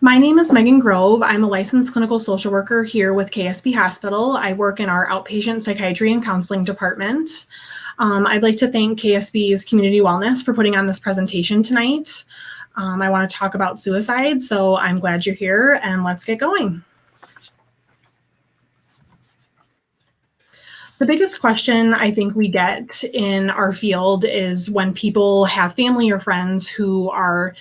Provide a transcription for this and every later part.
My name is Megan Grove. I'm a licensed clinical social worker here with KSP Hospital. I work in our outpatient psychiatry and counseling department. I'd like to thank KSP's Community Wellness for putting on this presentation tonight. I want to talk about suicide, so I'm glad you're here, and let's get going. The biggest question I think we get in our field is when people have family or friends who are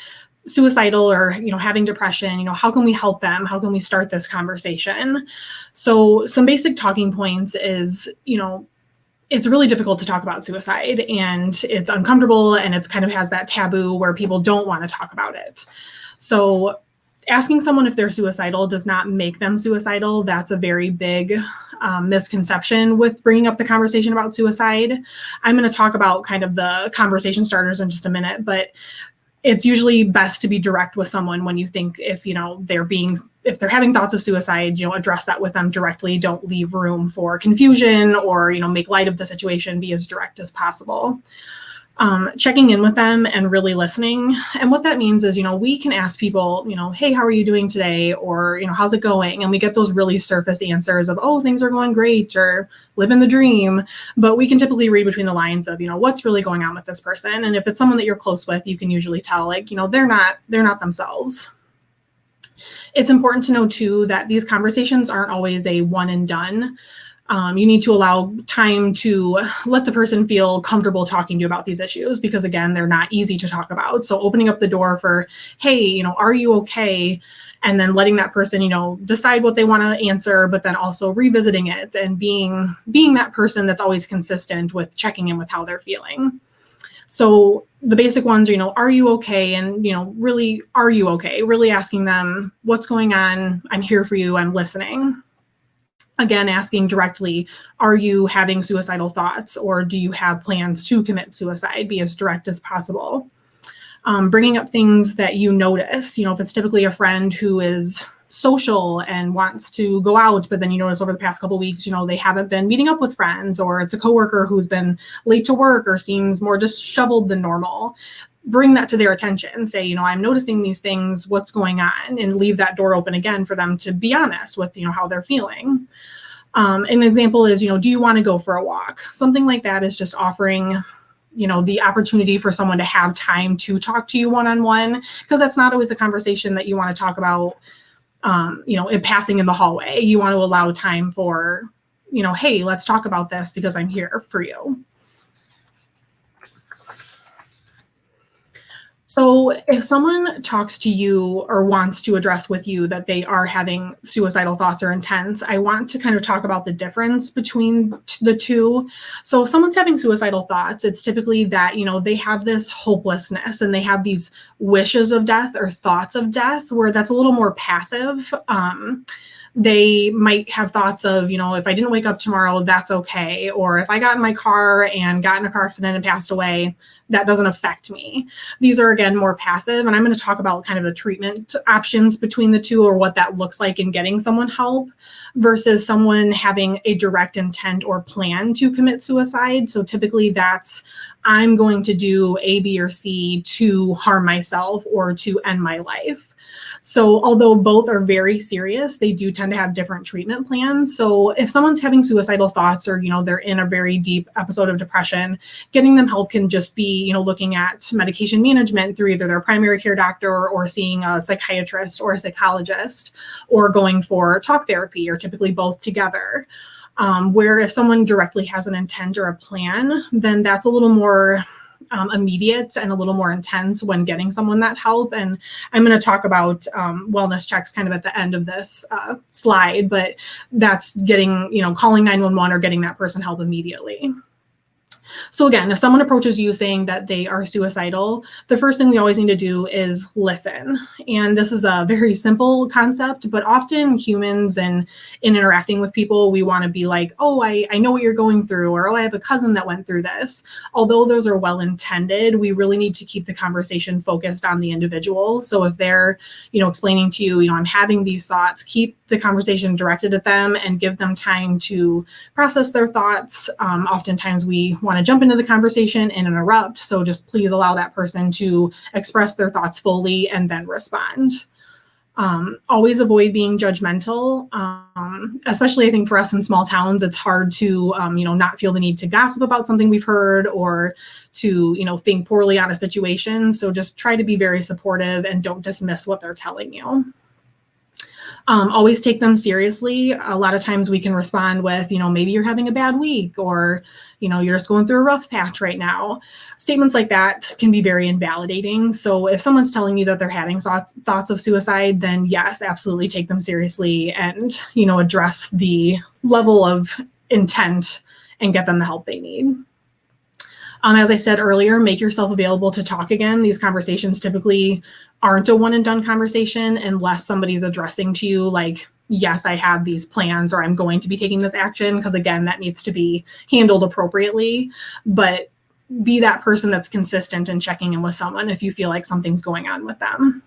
suicidal or having depression. How can we help them? How can we start this conversation? So some basic talking points is it's really difficult to talk about suicide, and it's uncomfortable, and it's kind of has that taboo where people don't want to talk about it. So asking someone if they're suicidal does not make them suicidal. That's a very big misconception with bringing up the conversation about suicide. I'm going to talk about kind of the conversation starters in just a minute, but it's usually best to be direct with someone when you think if they're having thoughts of suicide, address that with them directly. Don't leave room for confusion or, make light of the situation. Be as direct as possible. Checking in with them and really listening. And what that means is, we can ask people, hey, how are you doing today? Or, how's it going? And we get those really surface answers of, oh, things are going great, or living the dream. But we can typically read between the lines of, what's really going on with this person. And if it's someone that you're close with, you can usually tell, they're not themselves. It's important to know too, that these conversations aren't always a one and done. You need to allow time to let the person feel comfortable talking to you about these issues, because again, they're not easy to talk about. So opening up the door for, hey, are you okay? And then letting that person, decide what they want to answer, but then also revisiting it and being that person that's always consistent with checking in with how they're feeling. So the basic ones are, are you okay? And, really, are you okay? Really asking them, what's going on? I'm here for you. I'm listening. Again, asking directly, are you having suicidal thoughts, or do you have plans to commit suicide? Be as direct as possible. Bringing up things that you notice, if it's typically a friend who is social and wants to go out, but then you notice over the past couple of weeks, they haven't been meeting up with friends, or it's a coworker who's been late to work or seems more disheveled than normal. Bring that to their attention. Say, I'm noticing these things, what's going on? And leave that door open again for them to be honest with, how they're feeling. An example is, do you want to go for a walk? Something like that is just offering, the opportunity for someone to have time to talk to you one-on-one, because that's not always a conversation that you want to talk about, in passing in the hallway. You want to allow time for, hey, let's talk about this because I'm here for you. So if someone talks to you or wants to address with you that they are having suicidal thoughts or intents, I want to kind of talk about the difference between the two. So if someone's having suicidal thoughts, it's typically that, they have this hopelessness and they have these wishes of death or thoughts of death, where that's a little more passive. They might have thoughts of, if I didn't wake up tomorrow, that's okay. Or if I got in my car and got in a car accident and passed away, that doesn't affect me. These are, again, more passive. And I'm going to talk about kind of the treatment options between the two, or what that looks like in getting someone help versus someone having a direct intent or plan to commit suicide. So typically that's, I'm going to do A, B, or C to harm myself or to end my life. So although both are very serious, they do tend to have different treatment plans. So if someone's having suicidal thoughts, or, they're in a very deep episode of depression, getting them help can just be, looking at medication management through either their primary care doctor or seeing a psychiatrist or a psychologist, or going for talk therapy, or typically both together. Where if someone directly has an intent or a plan, then that's a little more immediate and a little more intense when getting someone that help. And I'm going to talk about wellness checks kind of at the end of this slide, but that's getting, calling 911 or getting that person help immediately. So again, if someone approaches you saying that they are suicidal, the first thing we always need to do is listen. And this is a very simple concept, but often humans and in interacting with people, we want to be like, oh, I know what you're going through, or, oh, I have a cousin that went through this. Although those are well-intended, we really need to keep the conversation focused on the individual. So if they're, explaining to you, I'm having these thoughts, keep the conversation directed at them and give them time to process their thoughts. Oftentimes we want to jump into the conversation and interrupt. So just please allow that person to express their thoughts fully and then respond. Always avoid being judgmental, especially I think for us in small towns, it's hard to, not feel the need to gossip about something we've heard or to, think poorly on a situation. So just try to be very supportive and don't dismiss what they're telling you. Always take them seriously. A lot of times we can respond with, maybe you're having a bad week or, you're just going through a rough patch right now. Statements like that can be very invalidating. So if someone's telling you that they're having thoughts of suicide, then yes, absolutely take them seriously and, address the level of intent and get them the help they need. As I said earlier, make yourself available to talk again. These conversations typically aren't a one and done conversation unless somebody's addressing to you like, yes, I have these plans or I'm going to be taking this action, because again, that needs to be handled appropriately. But be that person that's consistent in checking in with someone if you feel like something's going on with them.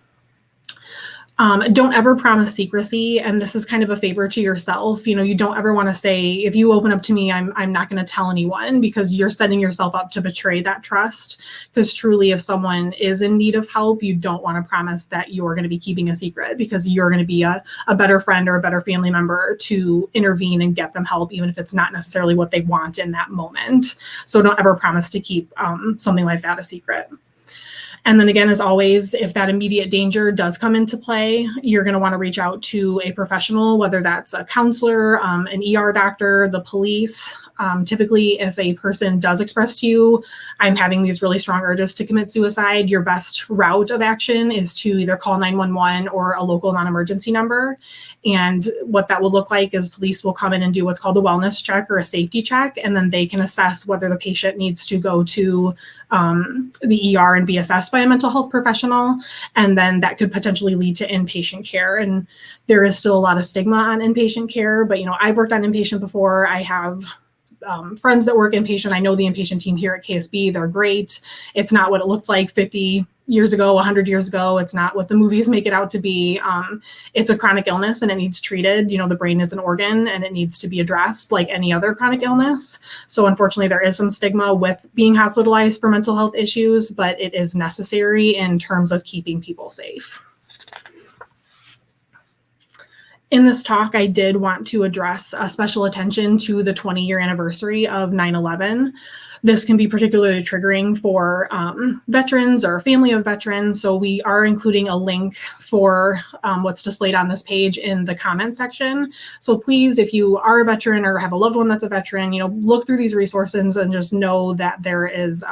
Don't ever promise secrecy. And this is kind of a favor to yourself. You don't ever want to say, if you open up to me, I'm not going to tell anyone, because you're setting yourself up to betray that trust. Because truly, if someone is in need of help, you don't want to promise that you're going to be keeping a secret, because you're going to be a better friend or a better family member to intervene and get them help, even if it's not necessarily what they want in that moment. So don't ever promise to keep something like that a secret. And then again, as always, if that immediate danger does come into play, you're going to want to reach out to a professional, whether that's a counselor, an ER doctor, the police. Typically, if a person does express to you, I'm having these really strong urges to commit suicide, your best route of action is to either call 911 or a local non-emergency number. And what that will look like is police will come in and do what's called a wellness check or a safety check, and then they can assess whether the patient needs to go to the ER and be assessed by a mental health professional. And then that could potentially lead to inpatient care. And there is still a lot of stigma on inpatient care, but I've worked on inpatient before. I have friends that work inpatient. I know the inpatient team here at KSB, they're great. It's not what it looked like 50 years ago, 100 years ago. It's not what the movies make it out to be. It's a chronic illness and it needs treated. The brain is an organ and it needs to be addressed like any other chronic illness. So unfortunately, there is some stigma with being hospitalized for mental health issues, but it is necessary in terms of keeping people safe. In this talk, I did want to address special attention to the 20-year anniversary of 9/11. This can be particularly triggering for veterans or family of veterans. So we are including a link for what's displayed on this page in the comment section. So please, if you are a veteran or have a loved one that's a veteran, look through these resources and just know that there is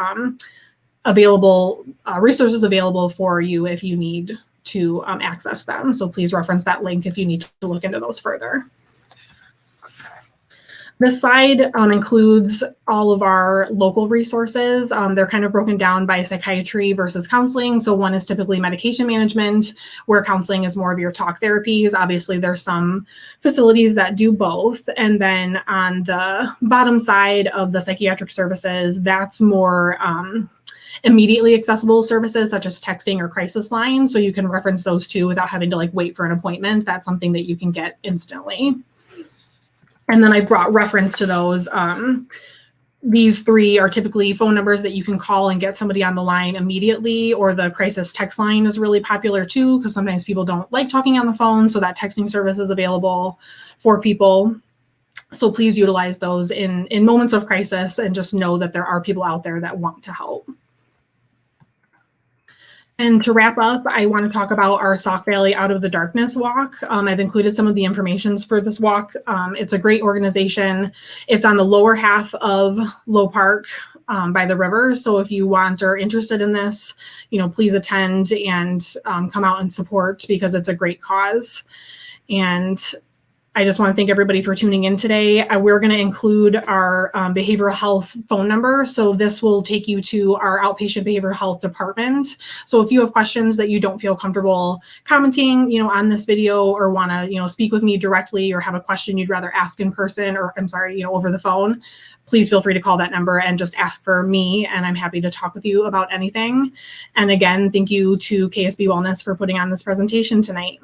resources available for you if you need to access them. So please reference that link if you need to look into those further. This slide includes all of our local resources. They're kind of broken down by psychiatry versus counseling. So one is typically medication management, where counseling is more of your talk therapies. Obviously, there's some facilities that do both. And then on the bottom side of the psychiatric services, that's more immediately accessible services such as texting or crisis line. So you can reference those two without having to wait for an appointment. That's something that you can get instantly. And then I brought reference to those. These three are typically phone numbers that you can call and get somebody on the line immediately, or the crisis text line is really popular too, because sometimes people don't like talking on the phone. So that texting service is available for people. So please utilize those in moments of crisis and just know that there are people out there that want to help. And to wrap up, I want to talk about our Sauk Valley Out of the Darkness walk. I've included some of the information for this walk. It's a great organization. It's on the lower half of Low Park by the river. So if you want or are interested in this, please attend and come out and support, because it's a great cause. And I just want to thank everybody for tuning in today. We're going to include our behavioral health phone number. So this will take you to our outpatient behavioral health department. So if you have questions that you don't feel comfortable commenting, on this video, or want to, speak with me directly, or have a question you'd rather ask in person, or over the phone, please feel free to call that number and just ask for me, and I'm happy to talk with you about anything. And again, thank you to KSB Wellness for putting on this presentation tonight.